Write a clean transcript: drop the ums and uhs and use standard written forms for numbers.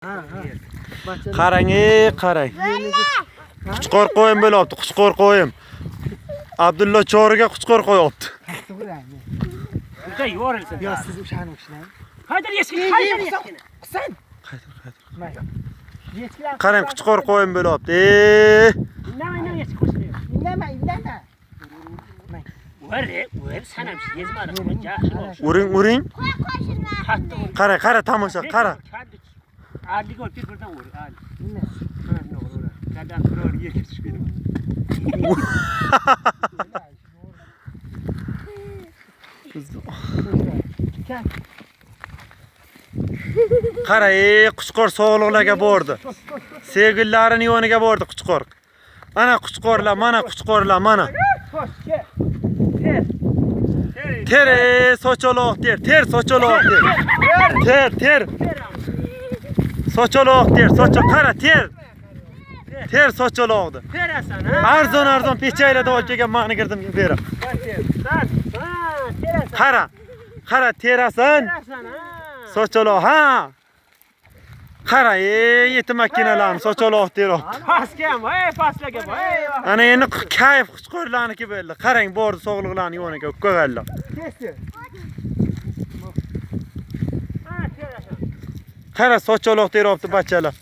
Qarang, qarang. Quchqor qo'yim bo'libdi, quchqor qo'yim. Abdulla Choriga quchqor qo'yibdi. Bunday yorilsin. Yo, siz o'shani o'shlang. Qaydir eshikni, qaydir. Qisang. Mayli. Qarang, quchqor qo'yim bo'libdi. Indamay eshik qo'shmaydi. Indama. O'rib sanam yezmadi. Uring. Qara, tomosha, qara. Adliga olib birdan o'r. Nima? Qanday biror yerga tushib Qara, quchqor sog'liqlarga bordi. Sevgillarining yoniga bordi quchqor. Mana quchqorlar, mana. Ter socholoq ter socholoq ter. Socholoq ter, qara ter. Ter socholoqdi. Terasan, ha? Arzon pechaylarda olib kelgan ma'ni kirdim bera. Qara terasan. Socholoq, ha. Qara, yetim makinalarni socholoq teribdi. Paskam, paslaga voy. Ana endi kayf quchqorlarniki bo'ldi. Qarang, bordi sog'liqlarning yoniga ko'gallar. Qara, socholoq teribdi bachalar.